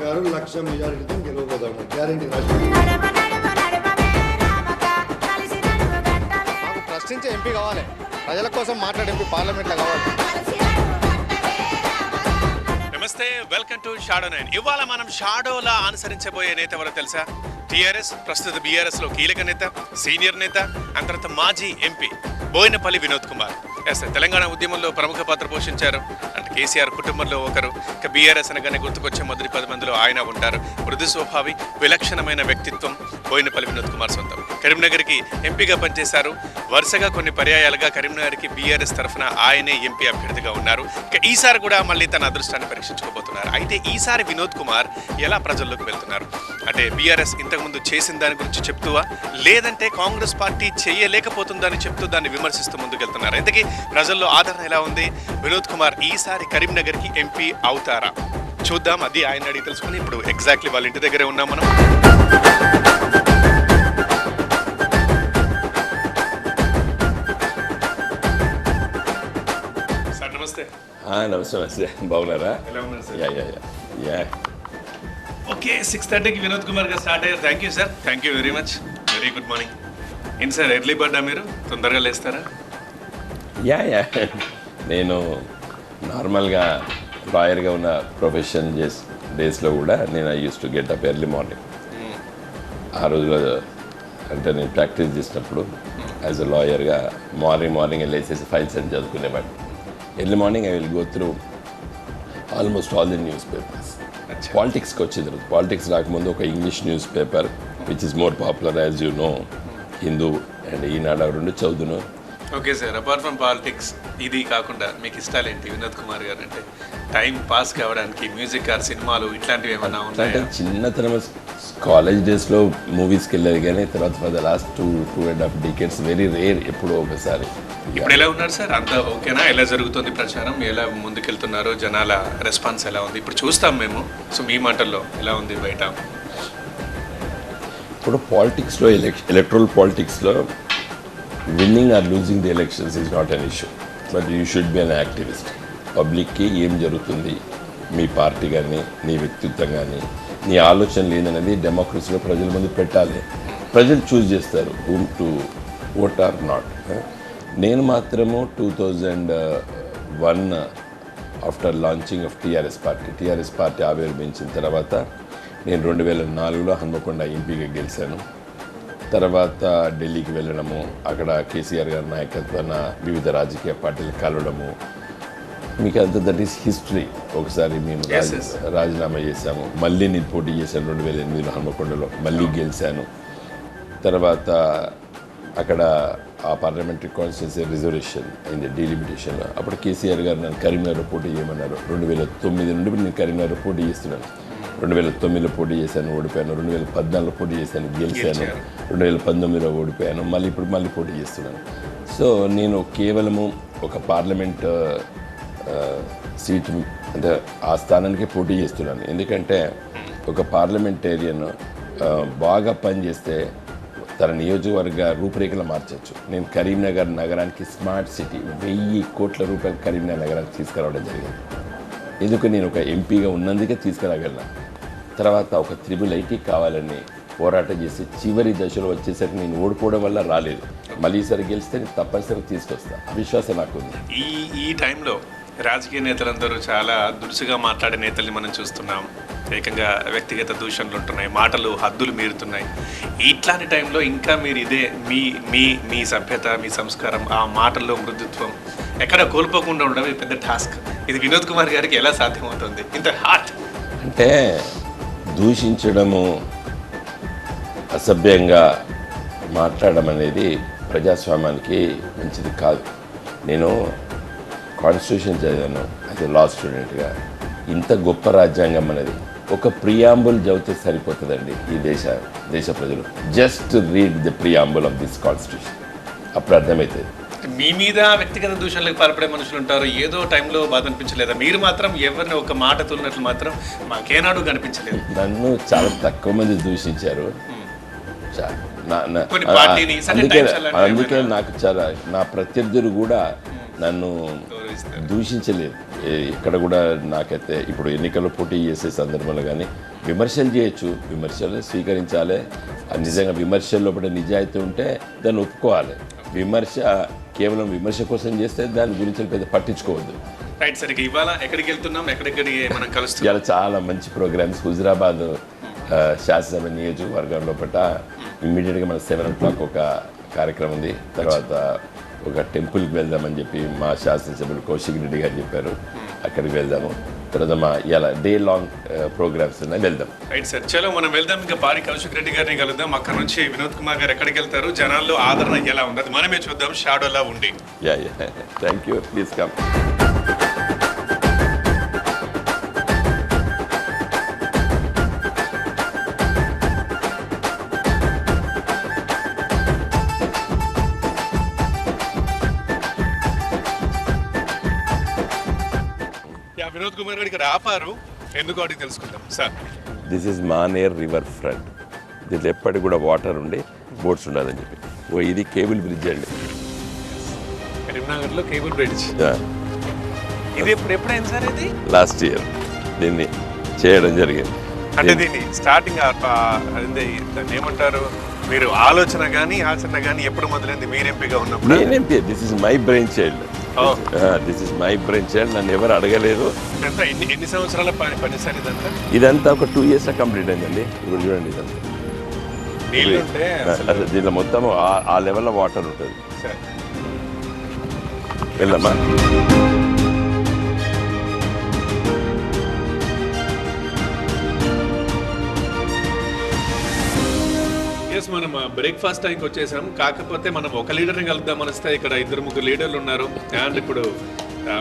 గారు 1,00,000 మెజారిటీతో గెలవబోతున్నారు. గ్యారెంటీ మాకు ప్రశ్నించే ఎంపీ కావాలి, ప్రజల కోసం మాట్లాడే ఎంపీ పార్లమెంట్లో కావాలి. నమస్తే, వెల్కమ్ టు షాడో 9. ఇవాళ మనం షాడోలా అనుసరించబోయే నేత ఎవరో తెలుసా? టీఆర్ఎస్ ప్రస్తుత బీఆర్ఎస్ లో కీలక నేత, సీనియర్ నేత, అండ్ తర్వాత మాజీ ఎంపీ బోయినపల్లి వినోద్ కుమార్. తెలంగాణ ఉద్యమంలో ప్రముఖ పాత్ర పోషించారు. అంటే కేసీఆర్ కుటుంబంలో ఒకరు. ఇక బీఆర్ఎస్ అనగానే గుర్తుకొచ్చే మొదటి 10 మందిలో ఆయన ఉంటారు. మృదు స్వభావి, విలక్షణమైన వ్యక్తిత్వం బోయినపల్లి వినోద్ కుమార్ సొంతం. కరీంనగర్కి ఎంపీగా పనిచేశారు. వరుసగా కొన్ని పర్యాయాలుగా కరీంనగర్కి బీఆర్ఎస్ తరఫున ఆయనే ఎంపీ అభ్యర్థిగా ఉన్నారు. ఇక ఈసారి కూడా మళ్ళీ తన అదృష్టాన్ని పరీక్షించుకోబోతున్నారు. అయితే ఈసారి వినోద్ కుమార్ ఎలా ప్రజల్లోకి వెళ్తున్నారు? అంటే బీఆర్ఎస్ ఇంతకుముందు చేసిన దాని గురించి చెప్తూవా, లేదంటే కాంగ్రెస్ పార్టీ చేయలేకపోతుందని చెప్తూ దాన్ని విమర్శిస్తూ ముందుకెళ్తున్నారు? ఇంతకీ ప్రజల్లో ఆదరణ ఎలా ఉంది? వినోద్ కుమార్ ఈసారి కరీంనగర్కి ఎంపీ అవుతారా? చూద్దాం. అది ఆయన అడిగి తెలుసుకుని ఇప్పుడు ఎగ్జాక్ట్లీ వాళ్ళ ఇంటి దగ్గరే ఉన్నాం మనం. సార్ నమస్తే. నమస్తే, బాగున్నారా? ఎలా ఉన్నారు సార్? యా. ఓకే, 6:30కి వినోద్ కుమార్ గారు స్టార్ట్ అయ్యారు. Thank you sir, thank you very much. Very good morning. ఏంటి సార్ ఎర్లీ బర్డా, మీరు తొందరగా లేస్తారా? యా నేను నార్మల్గా లాయర్గా ఉన్న ప్రొఫెషన్ డేస్లో కూడా నేను I use to get up early morning. ఆ రోజులో అంటే నేను ప్రాక్టీస్ చేసినప్పుడు యాజ్ అ లాయర్గా మార్నింగ్ వెళ్ళేసేసి ఫైల్స్ అని చదువుకునేవాడిని. Early morning I will go through almost all the newspapers. పాలిటిక్స్కి వచ్చిన తర్వాత, పాలిటిక్స్ రాకముందు ఒక English newspaper which is more popular as you know, Hindu and Eenadu, 2 చదువును. Okay sir, apart from politics ఇది కాకుండా మీకు ఇష్టాలు ఏంటి వినోద్ కుమార్ గారు? అంటే టైం పాస్ కావడానికి మ్యూజిక్ ఆర్ సినిమాలు ఇట్లాంటివి ఏమైనా అంటే ఉంటాయా? చిన్నతనం కాలేజ్ డేస్లో మూవీస్కి వెళ్ళేది, కానీ తర్వాత for the last 2.5 decades very rare, ఎప్పుడో ఒకసారి. ఇప్పుడు ఎలా ఉన్నారు సార్? అంతా ఓకేనా? ఎలా జరుగుతుంది ప్రచారం? ఎలా ముందుకెళ్తున్నారు? జనాల రెస్పాన్స్ ఎలా ఉంది? ఇప్పుడు చూస్తాం మేము. సో మీ మాటల్లో ఎలా ఉంది బయట? ఇప్పుడు పాలిటిక్స్లో ఎలక్ట్రల్ పాలిటిక్స్లో winning or losing the elections is not an issue, but you should be an activist. పబ్లిక్కి ఏం జరుగుతుంది, మీ పార్టీ కానీ నీ వ్యక్తిత్వం కానీ నీ ఆలోచనలు ఏందనేది డెమోక్రసీలో ప్రజల ముందు పెట్టాలి. ప్రజలు చూస్ చేస్తారు whom to vote or not. నేను మాత్రము 2001 after launching of TRS party ఆవిర్భవించిన తర్వాత నేను 2004లో హన్మకొండ ఎంపీగా గెలిచాను. తర్వాత ఢిల్లీకి వెళ్ళడము, అక్కడ కేసీఆర్ గారి నాయకత్వాన వివిధ రాజకీయ పార్టీలు కలవడము, మీకు అంత దట్ ఈస్ హిస్టరీ. ఒకసారి మేము రాజీనామా చేశాము, మళ్ళీ నేను పోటీ చేశాను 2008లో హన్మకొండలో, మళ్ళీ గెలిచాను. తర్వాత అక్కడ ఆ పార్లమెంటరీ కాన్స్టిట్యున్సీ రిజర్వేషన్ అయింది, డీలిమిటేషన్లో. అప్పుడు కేసీఆర్ గారు నన్ను కరీంనగర్లో పోటీ చేయమన్నారు. 2009 నుండి నేను కరీంనగర్లో పోటీ చేస్తున్నాను. 2009లో పోటీ చేశాను, ఓడిపోయాను. 2014లో పోటీ చేశాను, గెలిచాను. 2019లో ఓడిపోయాను, ఇప్పుడు మళ్ళీ పోటీ చేస్తున్నాను. సో నేను కేవలము ఒక పార్లమెంట్ సీటు, అంటే ఆ స్థానానికి పోటీ చేస్తున్నాను. ఎందుకంటే ఒక పార్లమెంటేరియన్ బాగా పనిచేస్తే తన నియోజకవర్గ రూపురేఖలు మార్చచ్చు. నేను కరీంనగర్ నగరానికి స్మార్ట్ సిటీ, 1000 కోట్ల రూపాయలు కరీంనగర్ నగరానికి తీసుకురావడం జరిగింది. ఎందుకు నేను ఒక ఎంపీగా ఉన్నందుకే తీసుకురాగలను. తర్వాత ఒక IIIT కావాలని పోరాటం చేసి చివరి దశలో వచ్చేసరికి నేను ఓడిపోవడం వల్ల రాలేదు. మళ్ళీ ఈసారి గెలిస్తే నేను తప్పనిసరిగా తీసుకొస్తాను, విశ్వాసం నాకు ఉంది. ఈ టైంలో రాజకీయ నేతలందరూ చాలా దురుసుగా మాట్లాడే నేతల్ని మనం చూస్తున్నాం. ఏకంగా వ్యక్తిగత దూషణలు ఉంటున్నాయి, మాటలు హద్దులు మీరుతున్నాయి. ఇట్లాంటి టైంలో ఇంకా మీరు ఇదే మీ సభ్యత, మీ సంస్కారం, ఆ మాటల్లో మృదుత్వం ఎక్కడ కోల్పోకుండా ఉండడం ఇది పెద్ద టాస్క్. ఇది వినోద్ కుమార్ గారికి ఎలా సాధ్యమవుతుంది ఇంత హార్ట్? అంటే దూషించడము, అసభ్యంగా మాట్లాడడం అనేది ప్రజాస్వామ్యానికి మంచిది కాదు. నేను కాన్స్టిట్యూషన్ చదివాను అది లా స్టూడెంట్గా. ఇంత గొప్ప రాజ్యాంగం అనేది ఒక ప్రియాంబుల్ చదివితే సరిపోతుందండి. ఈ దేశ ప్రజలు just read the preamble of this constitution, అప్పుడు అర్థమవుతుంది. మీ మీద వ్యక్తిగత దూషణలకు పాల్పడే మనుషులు ఉంటారు. ఏదో టైంలో బాధ అనిపించలేదా? మీరు మాత్రం ఎవరిని ఒక మాట తోలినట్లు మాత్రం మాకేనాడు కనిపించలేదు. నన్ను చాలా తక్కువ మంది దూషించారు. అందుకే నాకు చాలా, నా ప్రత్యర్థులు కూడా నన్ను దూషించలేదు. ఇక్కడ కూడా నాకైతే ఇప్పుడు ఎన్నికల్లో పోటీ చేసే సందర్భంలో కానీ విమర్శలు చేయొచ్చు, విమర్శలు స్వీకరించాలి. నిజంగా విమర్శల్లో కూడా నిజాయితీ ఉంటే దాన్ని ఒప్పుకోవాలి. విమర్శ కేవలం విమర్శ కోసం చేస్తే దాని గురించి పెద్ద పట్టించుకోవద్దు. రైట్ సార్, ఇవాళ ఎక్కడికి వెళ్తున్నాం, ఎక్కడికి మనం కలుస్తున్నాం? ఇలా చాలా మంచి ప్రోగ్రామ్స్ హుజురాబాద్ శాసనసభ నియోజకవర్గం లోపల ఇమ్మీడియట్గా మన 7 o'clock ఒక కార్యక్రమం ఉంది. తర్వాత ఒక టెంపుల్కి వెళ్దామని చెప్పి మా శాసనసభ్యులు కౌశిక్ రెడ్డి గారు చెప్పారు, అక్కడికి వెళ్దాము. తర్వాత మా ఇలా డే లాంగ్ ప్రోగ్రామ్స్ ఉన్నాయి, వెళ్దాం. రైట్ సార్, చలో మనం వెళ్దాం. ఇంకా పాడి కౌశిక్ రెడ్డి గారిని కలుద్దాం. అక్కడ నుంచి వినోద్ కుమార్ గారు ఎక్కడికి వెళ్తారు, జనాల్లో ఆదరణ ఎలా ఉంది, అది మనమే చూద్దాం షాడోలా ఉండి. Yeah thank you, please come. Vinod Kumar గారు ఇక్కడ ఆపారు, ఎందుకు అడిగి తెలుసుకుందాం sir. This is Maner river front. దీంట్లో ఎప్పటికి కూడా వాటర్ ఉండి బోట్స్ ఉండాలని చెప్పి. ఇది కేబుల్ బ్రిడ్జ్ అండి, కరీంనగర్లో కేబుల్ బ్రిడ్జ్. ఇది ఎప్పుడైంది సార్? ఇది లాస్ట్ ఇయర్ దీన్ని చేయడం జరిగింది. అంటే దీన్ని స్టార్టింగ్ దాన్ని ఏమంటారు, మీరు ఆలోచన కానీ ఆచరణ కానీ ఎప్పుడు మొదలైంది? మీరు ఎంపీగా ఉన్నప్పుడు? నేను MP. This is my brain child. This is my brain child. నన్ను ఎవరు అడగలేదు. ఎన్ని సంవత్సరాల పని సార్ ఇదంతా? ఇదంతా ఒక 2 years కంప్లీట్ అయిందండి. ఇప్పుడు చూడండి, ఇదంతా నీళ్ళు ఉంటే అసలు దీనిలో మొత్తం ఆ లెవెల్లో వాటర్ ఉంటుంది. వెళ్దామా? ఎస్, మనం బ్రేక్ఫాస్ట్ టైంకి వచ్చేసాం. కాకపోతే మనం ఒక లీడర్ని కలుద్దాం అనిస్తే ఇక్కడ 2-3 లీడర్లు ఉన్నారు. అండ్ ఇప్పుడు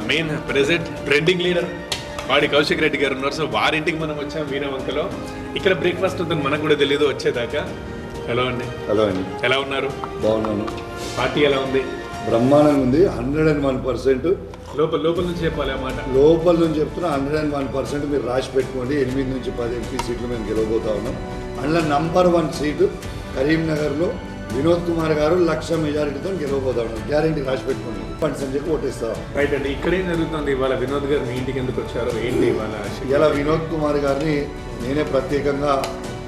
మెయిన్ ప్రెసెంట్ ట్రెండింగ్ లీడర్ పాడి కౌశిక్ రెడ్డి గారు ఉన్నారు. సో వారింటికి మనం వచ్చాం వీణవంకలో. ఇక్కడ బ్రేక్ఫాస్ట్ ఉందని మనకు కూడా తెలియదు వచ్చేదాకా. హలో అండి. హలో అండి, ఎలా ఉన్నారు? బాగున్నాను. పార్టీ ఎలా ఉంది? బ్రహ్మాండంగా ఉంది. 101%. లోపల నుంచి చెప్పాలి అన్నమాట. లోపల నుంచి చెప్తున్నా 101% మీరు రాసి పెట్టుకోండి. 8 నుంచి 10 ఎంపీ సీట్లు మేము గెలవబోతా ఉన్నాం. అందులో నంబర్ 1 సీటు కరీంనగర్లో వినోద్ కుమార్ గారు 1,00,000 మెజారిటీతో గెలవబోతా ఉన్నాం. గ్యారెంటీ రాసి పెట్టుకోండి. ఫండ్స్ అని చెప్పి ఓటేస్తాం. రైట్ అండి. ఇక్కడేం జరుగుతుంది ఇవాళ? వినోద్ గారు మీ ఇంటికి ఎందుకు వచ్చారు, ఏంటి ఇవాళ? ఇలా వినోద్ కుమార్ గారిని నేనే ప్రత్యేకంగా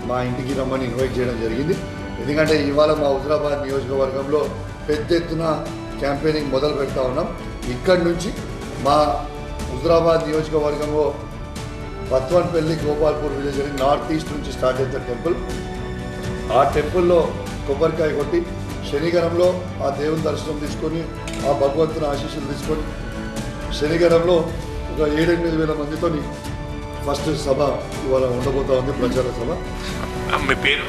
మా ఇంటికి రమ్మని ఇన్వైట్ చేయడం జరిగింది. ఎందుకంటే ఇవాళ మా హుజురాబాద్ నియోజకవర్గంలో పెద్ద ఎత్తున క్యాంపెయినింగ్ మొదలు పెడతా ఉన్నాం. ఇక్కడి నుంచి మా హుజురాబాద్ నియోజకవర్గంలో బత్వన్పల్లి, గోపాల్పూర్ విలేజ్ అని నార్త్ ఈస్ట్ నుంచి స్టార్ట్ అవుతారు టెంపుల్. ఆ టెంపుల్లో కొబ్బరికాయ కొట్టి శనిగరంలో ఆ దేవుని దర్శనం తీసుకొని ఆ భగవంతుని ఆశీస్సులు తీసుకొని శనిగరంలో ఒక 7-8 వేల మందితో ఫస్ట్ సభ ఇవాళ ఉండబోతా ఉంది, ప్రచార సభ. మీ పేరు?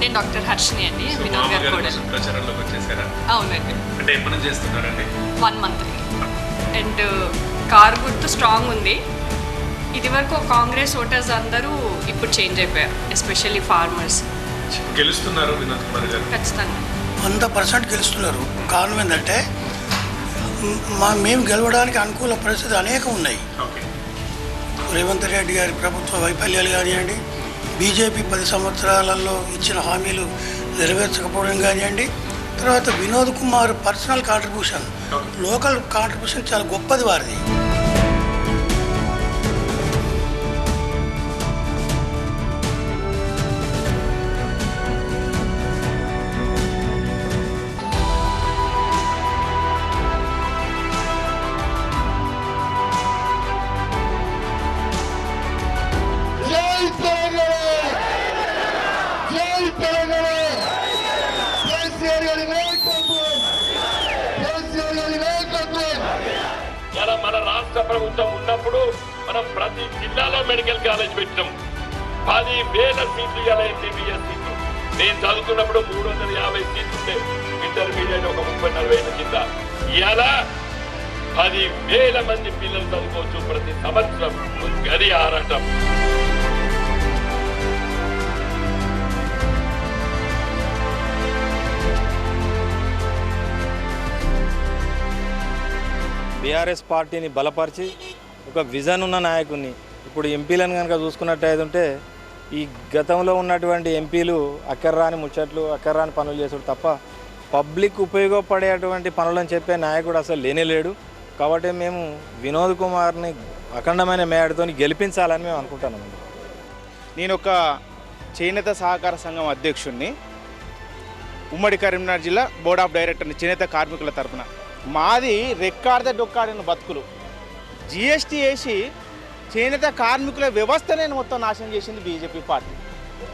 నేను డాక్టర్ హర్షిని అండి, వినోద్ గారు కూడా. ప్రచారంలోకి వచ్చేసారా? అవునండి. అంటే ఎప్పటి నుంచి చేస్తున్నారండి? 1 month. అండ్ కార్ గుర్తు స్ట్రాంగ్ ఉంది. ఇదివరకు కాంగ్రెస్ ఓటర్స్ అందరూ ఇప్పుడు చేంజ్ అయిపోయారు, ఎస్పెషల్లీ ఫార్మర్స్. గెలుస్తున్నారు వినోద్ కుమార్ గారు ఖచ్చితంగా 100% గెలుస్తున్నారు. కారణం ఏంటంటే మేము గెలవడానికి అనుకూల పరిస్థితులు అనేకం ఉన్నాయి. రేవంత్ రెడ్డి గారి ప్రభుత్వ వైఫల్యాలు కానివ్వండి, బీజేపీ 10 సంవత్సరాలలో ఇచ్చిన హామీలు నెరవేర్చకపోవడం కానివ్వండి, తర్వాత Vinod Kumar personal contribution, local contribution చాలా గొప్పది వారిది. మన రాష్ట్ర ప్రభుత్వం ఉన్నప్పుడు మనం ప్రతి జిల్లాలో మెడికల్ కాలేజ్ పెట్టినాం. 10,000 సీట్లు ఇలా ఎంబీబీఎస్ సీట్లు. నేను చదువుతున్నప్పుడు 350 సీట్లు ఉంటే, ఇంటర్మీడియట్ ఒక 30-40 కింద. ఇలా 10,000 మంది పిల్లలు చదువుకోవచ్చు ప్రతి సంవత్సరం. గది ఆరాటం. బీఆర్ఎస్ పార్టీని బలపరిచి ఒక విజన్ ఉన్న నాయకుడిని ఇప్పుడు ఎంపీలను కనుక చూసుకున్నట్టయితే ఈ గతంలో ఉన్నటువంటి ఎంపీలు అక్కర్రాని ముచ్చట్లు, అక్కర్రాని పనులు చేసుడు తప్ప పబ్లిక్ ఉపయోగపడేటువంటి పనులను చెప్పే నాయకుడు అసలు లేనే లేడు. కాబట్టి మేము వినోద్ కుమార్ని అఖండమైన మేడతో గెలిపించాలని మేము అనుకుంటున్నాం. నేను ఒక చేనేత సహకార సంఘం అధ్యక్షుడిని, ఉమ్మడి కరీంనగర్ జిల్లా బోర్డ్ ఆఫ్ డైరెక్టర్ని చేనేత కార్మికుల తరఫున. మాది రెక్కాడితే డొక్కాడిన బతుకులు. జిఎస్టీ వేసి చేనేత కార్మికుల వ్యవస్థనే మొత్తం నాశనం చేసింది బీజేపీ పార్టీ.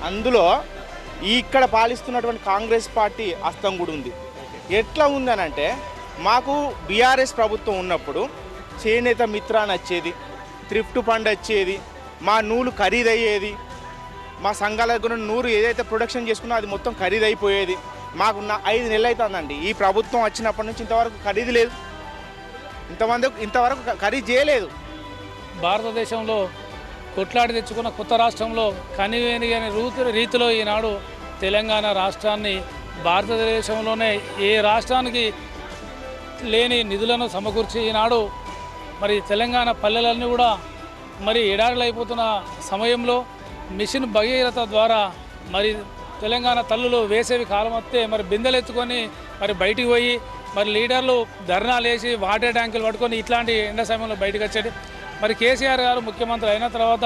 అందులో ఇక్కడ పాలిస్తున్నటువంటి కాంగ్రెస్ పార్టీ హస్తం కూడా ఉంది. ఎట్లా ఉందనంటే, మాకు బీఆర్ఎస్ ప్రభుత్వం ఉన్నప్పుడు చేనేత మిత్ర అని వచ్చేది, థ్రిఫ్ట్ ఫండ్ వచ్చేది, మా నూలు ఖరీదయ్యేది, మా సంఘాల దగ్గర నూరు ఏదైతే ప్రొడక్షన్ చేసుకున్నా అది మొత్తం ఖరీదైపోయేది. మాకు 5 నెలలు అవుతుందండి ఈ ప్రభుత్వం వచ్చినప్పటి నుంచి ఇంతవరకు ఖరీదు లేదు, ఇంతవరకు ఖరీదు చేయలేదు. భారతదేశంలో కొట్లాడి తెచ్చుకున్న కొత్త రాష్ట్రంలో కనివేనిగని రీతిలో ఈనాడు తెలంగాణ రాష్ట్రాన్ని భారతదేశంలోనే ఏ రాష్ట్రానికి లేని నిధులను సమకూర్చి ఈనాడు మరి తెలంగాణ పల్లెలన్నీ కూడా మరి ఎడారులైపోతున్న సమయంలో మిషన్ భగీరథ ద్వారా మరి తెలంగాణ తల్లులు వేసేవి కాలం వస్తే మరి బిందెలెత్తుకొని మరి బయటికి పోయి మరి లీడర్లు ధర్నాలు వేసి వాటర్ ట్యాంకులు పట్టుకొని ఇట్లాంటి ఎండ సమయంలో బయటకు వచ్చేది. మరి కేసీఆర్ గారు ముఖ్యమంత్రి అయిన తర్వాత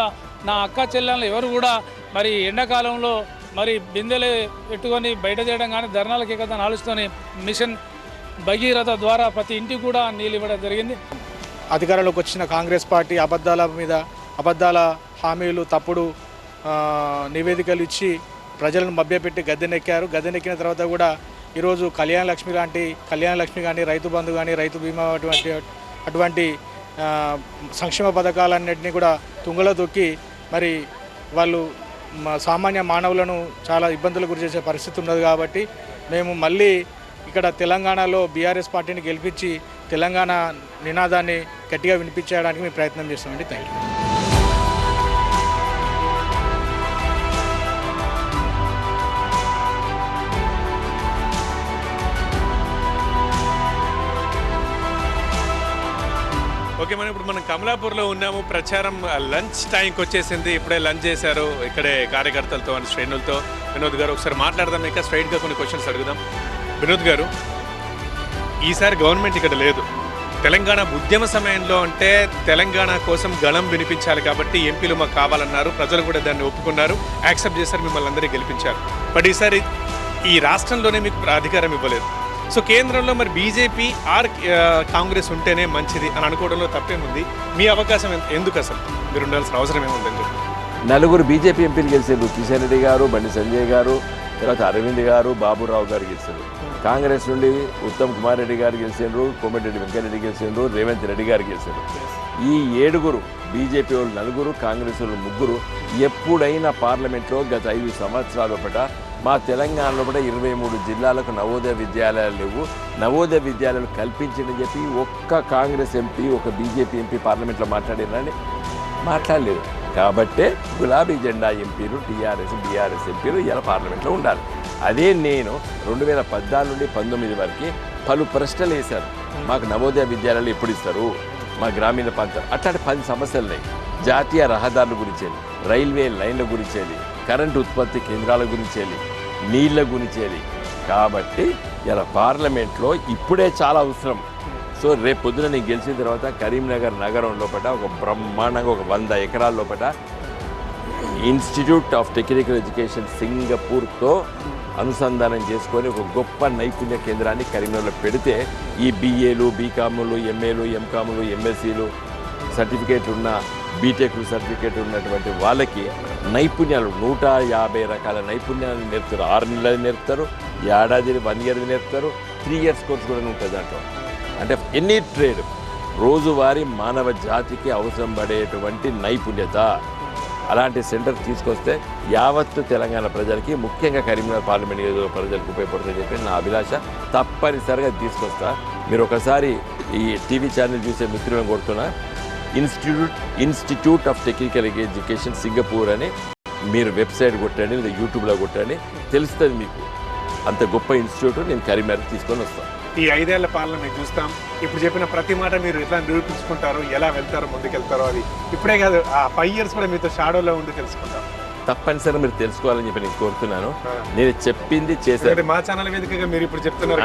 నా అక్క చెల్లెళ్ళు ఎవరు కూడా మరి ఎండాకాలంలో మరి బిందెలు పెట్టుకొని బయట చేయడం కానీ ధర్నాలకి కదా ఆలోచిస్తూనే మిషన్ భగీరథ ద్వారా ప్రతి ఇంటికి కూడా నీళ్ళు ఇవ్వడం జరిగింది. అధికారంలోకి వచ్చిన కాంగ్రెస్ పార్టీ అబద్ధాల హామీలు, తప్పుడు నివేదికలు ఇచ్చి ప్రజలను మభ్యపెట్టి గద్దెనెక్కిన తర్వాత కూడా ఈరోజు కళ్యాణ లక్ష్మి కానీ, రైతు బంధు కానీ, రైతు బీమా అటువంటి సంక్షేమ పథకాలన్నింటినీ కూడా తుంగలో తొక్కి మరి వాళ్ళు సామాన్య మానవులను చాలా ఇబ్బందులకు గురి చేసే పరిస్థితి ఉన్నది. కాబట్టి మేము మళ్ళీ ఇక్కడ తెలంగాణలో బీఆర్ఎస్ పార్టీని గెలిపించి తెలంగాణ నినాదాన్ని గట్టిగా వినిపించడానికి మేము ప్రయత్నం చేస్తామండి. Thank you. ఓకే, మనం కమలాపూర్లో ఉన్నాము. ప్రచారం లంచ్ టైంకి వచ్చేసింది. ఇప్పుడే లంచ్ చేశారు ఇక్కడే కార్యకర్తలతో అండ్ శ్రేణులతో. వినోద్ గారు ఒకసారి మాట్లాడదాం, ఇక స్ట్రైట్గా కొన్ని క్వశ్చన్స్ అడుగుదాం. వినోద్ గారు, ఈసారి గవర్నమెంట్ ఇక్కడ లేదు. తెలంగాణ ఉద్యమ సమయంలో అంటే తెలంగాణ కోసం గళం వినిపించాలి కాబట్టి ఎంపీలు మాకు కావాలన్నారు. ప్రజలు కూడా దాన్ని ఒప్పుకున్నారు, యాక్సెప్ట్ చేశారు, మిమ్మల్ని అందరూ గెలిపించారు. బట్ ఈసారి ఈ రాష్ట్రంలోనే మీకు అధికారం ఇవ్వలేదు. సో కేంద్రంలో మరి బీజేపీ ఆర్ కాంగ్రెస్ ఉంటేనే మంచిది అని అనుకోవడంలో తప్పేముంది? మీ అవకాశం ఎందుకు అసలు మీరు ఉండాల్సిన అవసరం ఏముందని చెప్పి? 4 బీజేపీ ఎంపీలు గెలిచారు. కిషన్ రెడ్డి గారు, బండి సంజయ్ గారు, తర్వాత అరవింద్ గారు, బాబురావు గారు గెలిచారు. కాంగ్రెస్ నుండి ఉత్తమ్ కుమార్ రెడ్డి గారు గెలిచారు, కోమటిరెడ్డి వెంకటరెడ్డి గెలిచారు, రేవంత్ రెడ్డి గారు గెలిచారు. ఈ 7 బీజేపీ వాళ్ళు 4, కాంగ్రెస్ వాళ్ళు 3 ఎప్పుడైనా పార్లమెంట్లో గత 5 సంవత్సరాల పట మా తెలంగాణలో కూడా 23 జిల్లాలకు నవోదయ విద్యాలయాలు లేవు, నవోదయ విద్యాలయాలు కల్పించని చెప్పి ఒక్క కాంగ్రెస్ ఎంపీ, ఒక బీజేపీ ఎంపీ పార్లమెంట్లో మాట్లాడినారని మాట్లాడలేదు. కాబట్టే గులాబీ జెండా ఎంపీలు, టీఆర్ఎస్, బీఆర్ఎస్ ఎంపీలు ఇలా పార్లమెంట్లో ఉండాలి. అదే నేను 2014 నుండి 19 వరకు పలు ప్రశ్నలు వేశాను. మాకు నవోదయ విద్యాలయాలు ఎప్పుడు ఇస్తారు, మా గ్రామీణ ప్రాంతాలు అట్లాంటి 10 సమస్యలు ఉన్నాయి. జాతీయ రహదారుల గురించేది, రైల్వే లైన్ల గురించేది, కరెంటు ఉత్పత్తి కేంద్రాల గురించేది, నీళ్ళ గురించేది. కాబట్టి ఇలా పార్లమెంట్లో ఇప్పుడే చాలా అవసరం. సో రేపు పొద్దున నేను గెలిచిన తర్వాత కరీంనగర్ నగరం లోపల ఒక బ్రహ్మాండంగా ఒక 100 ఎకరాల లోపల ఇన్స్టిట్యూట్ ఆఫ్ టెక్నికల్ ఎడ్యుకేషన్ సింగపూర్తో అనుసంధానం చేసుకొని ఒక గొప్ప నైపుణ్య కేంద్రాన్ని కరీంనగర్లో పెడితే ఈ బీఏలు, బీకాములు, ఎంఏలు, ఎంకాములు, ఎంఎస్సీలు సర్టిఫికేట్లు ఉన్న, బీటెక్ సర్టిఫికేట్ ఉన్నటువంటి వాళ్ళకి నైపుణ్యాలు 150 రకాల నైపుణ్యాలు నేర్పుతారు. 6 నెలలు నేర్పుతారు, ఏడాది 1 ఇయర్ నేర్పుతారు, 3 ఇయర్స్ కోర్స్ కూడా ఉంటుంది దాంట్లో. అంటే ఎనీ ట్రేడ్ రోజువారీ మానవ జాతికి అవసరం పడేటువంటి నైపుణ్యత అలాంటి సెంటర్ తీసుకొస్తే యావత్తు తెలంగాణ ప్రజలకి, ముఖ్యంగా కరీంనగర్ పార్లమెంట్ నియోజకవర్గ ప్రజలకు ఉపయోగపడుతుందని చెప్పి నా అభిలాష. తప్పనిసరిగా తీసుకొస్తా. మీరు ఒకసారి ఈ టీవీ ఛానల్ చూసే మిత్రులను కొడుతున్నా, institute of technical education Singapore అని మీరు వెబ్సైట్ కొట్టండి, లేదా యూట్యూబ్లో కొట్టండి, తెలుస్తుంది మీకు. అంత గొప్ప ఇన్స్టిట్యూట్ నేను కరీంనగర్ తీసుకొని వస్తాను. ఈ 5 ఏళ్ల పాలన మేము చూస్తాం. ఇప్పుడు చెప్పిన ప్రతి మాట మీరు ఎట్లా నిరూపించుకుంటారు, ఎలా వెళ్తారో, ముందుకెళ్తారో అది ఇప్పుడే కాదు, ఆ 5 ఇయర్స్ కూడా మీతో షాడోలో ఉండి తెలుసుకుంటాం. తప్పనిసరిగా మీరు తెలుసుకోవాలని చెప్పి నేను కోరుతున్నాను. నేను చెప్పింది చేశాను. మా ఛానల్ వేదికగా మీరు ఇప్పుడు చెప్తున్నారు,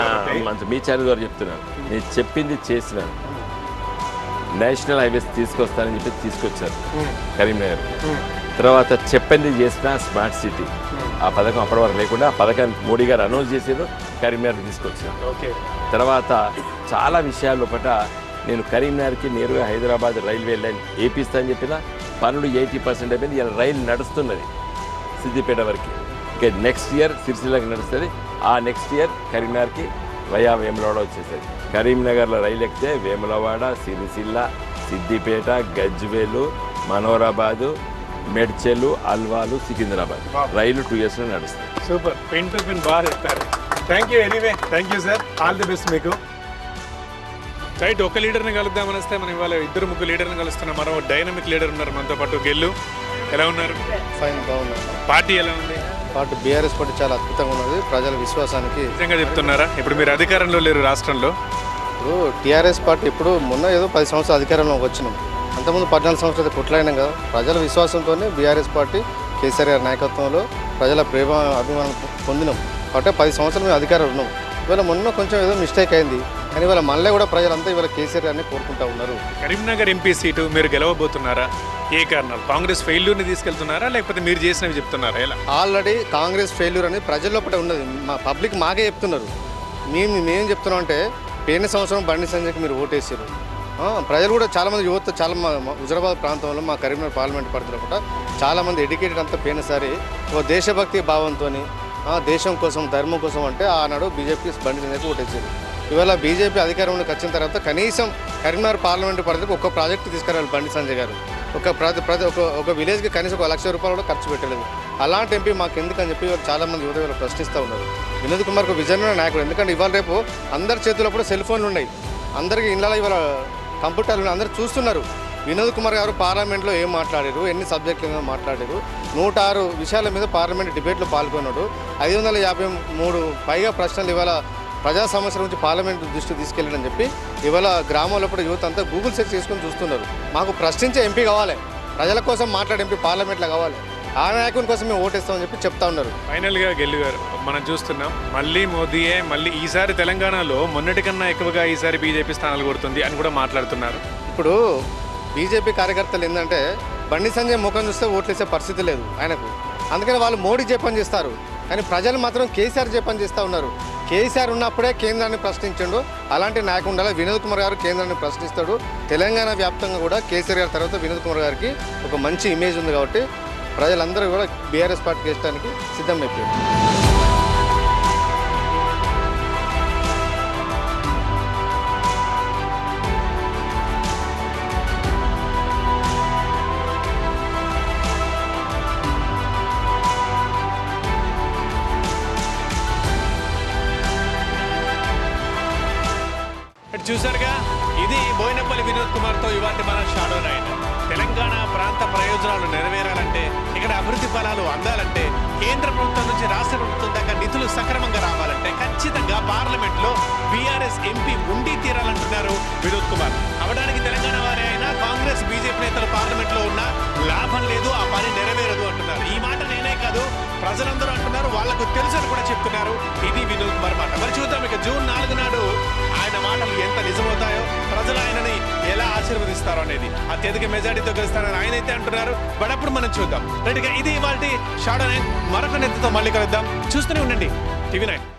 మీ ఛానల్ ద్వారా చెప్తున్నాను. నేను చెప్పింది చేసినాను. నేషనల్ హైవేస్ తీసుకొస్తానని చెప్పి తీసుకొచ్చారు కరీంనగర్. తర్వాత చెప్పింది చేసిన స్మార్ట్ సిటీ ఆ పథకం అప్పటి వరకు లేకుండా ఆ పథకాన్ని మోడీ గారు అనౌన్స్ చేసేది కరీంనగర్ తీసుకొచ్చారు. తర్వాత చాలా విషయాల లోపల నేను కరీంనగర్కి నేరుగా హైదరాబాద్ రైల్వే లైన్ వేపిస్తానని చెప్పిన పనులు 80% అయిపోయింది. ఇలా రైలు నడుస్తున్నది సిద్దిపేట వరకు. ఇంకా నెక్స్ట్ ఇయర్ సిరిసిల్లకి నడుస్తుంది. ఆ నెక్స్ట్ ఇయర్ కరీంనగర్కి వయా వేములవాడ వచ్చేస్తుంది. కరీంనగర్లో రైలు ఎక్కితే వేములవాడ, సిరిసిల్ల, సిద్దిపేట, గజ్వేలు, మనోరాబాదు, మెడ్చెలు, అల్వాలు, సికింద్రాబాద్ రైలు 2 yearsలో నడుస్తుంది. సూపర్, పెన్ టు పెన్ బాగా చెప్తారు. Thank you anyway, thank you sir, all the best మీకు. రైట్, ఒక లీడర్ని కలుద్దామని వస్తే మనం ఇవాళ 2-3 లీడర్ని కలుస్తున్నాం. మరో డైనమిక్ లీడర్ ఉన్నారు మనతో పాటు. గెల్లు, ఎలా ఉన్నారు? ఫైన్, బాగున్నాను. పార్టీ ఎలా ఉంది? పార్టీ బీఆర్ఎస్ పార్టీ చాలా అద్భుతంగా ఉన్నది. ప్రజల విశ్వాసానికి నిజంగా చెప్తున్నారా? ఇప్పుడు మీరు అధికారంలో లేరు రాష్ట్రంలో. ఇప్పుడు టీఆర్ఎస్ పార్టీ ఇప్పుడు మొన్న ఏదో 10 సంవత్సరాలు అధికారంలోకి వచ్చినాం. అంతకుముందు 14 సంవత్సరాలు కొట్లాడినాం కదా. ప్రజల విశ్వాసంతోనే బీఆర్ఎస్ పార్టీ కేసీఆర్ గారి నాయకత్వంలో ప్రజల ప్రేమ అభిమానం పొందినాం. కాబట్టి 10 సంవత్సరాలు మేము అధికారం ఉన్నాం. ఇవాళ మొన్న కొంచెం ఏదో మిస్టేక్ అయింది, కానీ ఇవాళ మళ్ళీ కూడా ప్రజలంతా ఇవాళ కేసీఆర్ గారిని కోరుకుంటా ఉన్నారు. కరీంనగర్ ఎంపీ సీటు మీరు గెలవబోతున్నారా? ఏ కారణాలు? కాంగ్రెస్ ఫెయిల్యూర్ని తీసుకెళ్తున్నారా లేకపోతే మీరు చేసినవి చెప్తున్నారా? ఎలా? ఆల్రెడీ కాంగ్రెస్ ఫెయిల్యూర్ అనేది ప్రజల్లో ఒకటి ఉన్నది. మా పబ్లిక్ మాకే చెప్తున్నారు. మేమేం చెప్తున్నాం అంటే, పోయిన సంవత్సరం బండి సంజయ్కి మీరు ఓటేసారు. ప్రజలు కూడా చాలామంది యువత చాలా హుజరాబాద్ ప్రాంతంలో మా కరీంనగర్ పార్లమెంట్ పరిధిలో కూడా చాలామంది ఎడ్యుకేటెడ్ అంతా పోయినసారి ఓ దేశభక్తి భావంతో దేశం కోసం ధర్మం కోసం అంటే ఆనాడు బీజేపీ బండి సంజయ్కి ఓటేసారు. ఇవాళ బీజేపీ అధికారంలోకి వచ్చిన తర్వాత కనీసం కరీంనగర్ పార్లమెంటు పరిధికి ఒక్క ప్రాజెక్టు తీసుకురావాలి బండి సంజయ్ గారు. ఒక విలేజ్కి కనీసం ₹1,00,000 కూడా ఖర్చు పెట్టలేదు. అలాంటి ఎంపీ మాకు ఎందుకని చెప్పి చాలామంది యువత ఇవాళ ప్రశ్నిస్తూ ఉన్నారు. వినోద్ కుమార్ ఒక విజన్ నాయకుడు. ఎందుకంటే ఇవాళ రేపు అందరి చేతుల్లో కూడా సెల్ ఫోన్లు ఉన్నాయి, అందరికీ ఇళ్ళలో ఇవాళ కంప్యూటర్లు ఉన్నాయి, అందరూ చూస్తున్నారు. వినోద్ కుమార్ గారు పార్లమెంట్లో ఏం మాట్లాడారు, ఎన్ని సబ్జెక్టుల మీద మాట్లాడారు, 106 విషయాల మీద పార్లమెంట్ డిబేట్లో పాల్గొన్నాడు. 553 పైగా ప్రశ్నలు ఇవాళ ప్రజా సమస్యల నుంచి పార్లమెంట్ దృష్టికి తీసుకెళ్ళాడని చెప్పి ఇవాళ గ్రామాల్లో కూడా యువత అంతా గూగుల్ సెర్చ్ చేసుకొని చూస్తున్నారు. మాకు ప్రశ్నించే ఎంపీ కావాలి, ప్రజల కోసం మాట్లాడే ఎంపీ పార్లమెంట్లో కావాలి, ఆ నాయకుని కోసం మేము ఓటేస్తామని చెప్పి చెప్తా ఉన్నారు. ఫైనల్గా గెల్లు గారు, మనం చూస్తున్నాం మళ్ళీ మోదీయే, మళ్ళీ ఈసారి తెలంగాణలో మొన్నటి కన్నా ఎక్కువగా ఈసారి బీజేపీ స్థానాలు కొడుతుంది అని కూడా మాట్లాడుతున్నారు. ఇప్పుడు బీజేపీ కార్యకర్తలు ఏంటంటే బండి సంజయ్ ముఖం చూస్తే ఓట్లేసే పరిస్థితి లేదు ఆయనకు. అందుకని వాళ్ళు మోడీ జపం చేస్తారు, కానీ ప్రజలు మాత్రం కేసీఆర్ జపం చేస్తూ ఉన్నారు. కేసీఆర్ ఉన్నప్పుడే కేంద్రాన్ని ప్రశ్నించాడు, అలాంటి నాయకుడు ఉండాలి. వినోద్ కుమార్ గారు కేంద్రాన్ని ప్రశ్నిస్తాడు. తెలంగాణ వ్యాప్తంగా కూడా కేసీఆర్ గారి తర్వాత వినోద్ కుమార్ గారికి ఒక మంచి ఇమేజ్ ఉంది. కాబట్టి ప్రజలందరూ కూడా బీఆర్ఎస్ పార్టీకి వేయడానికి సిద్ధమైపోయారు. చూసారుగా, ఇది బోయినపల్లి వినోద్ కుమార్తో ఇవాళ మన షాడో నైట్. తెలంగాణ ప్రాంత ప్రయోజనాలు నెరవేరాలంటే, ఇక్కడ అభివృద్ధి ఫలాలు అందాలంటే, కేంద్ర ప్రభుత్వం నుంచి రాష్ట్ర ప్రభుత్వం దాకా నిధులు సక్రమంగా రావాలంటే ఖచ్చితంగా పార్లమెంట్లో బీఆర్ఎస్ ఎంపీ ఉండి తీరాలంటున్నారు వినోద్ కుమార్. అవడానికి తెలంగాణ వారే అయినా కాంగ్రెస్ బీజేపీ నేతలు పార్లమెంట్లో ఉన్నా లాభం లేదు, ఆ పని నెరవేరదు అంటున్నారు. ఈ మాట నేనే కాదు, ప్రజలందరూ అంటున్నారు, వాళ్లకు తెలుసని కూడా చెప్తున్నారు. ఇది వినోద్ కుమార్ మాట. మరి చూద్దాం ఇక జూన్ 4 నాడు ఆయన మాటలు ఎంత నిజమవుతాయో, ప్రజలు ఆయనని ఎలా ఆశీర్వదిస్తారో అనేది. అత్యధిక మెజారిటీతో గెలుస్తారని ఆయన అయితే అంటున్నారు. బట్ అప్పుడు మనం చూద్దాం. రైట్గా ఇది ఇవాళ షాడో నైట్. మరొక నెత్తతో మళ్ళీ కలుద్దాం. చూస్తూనే ఉండండి TV9.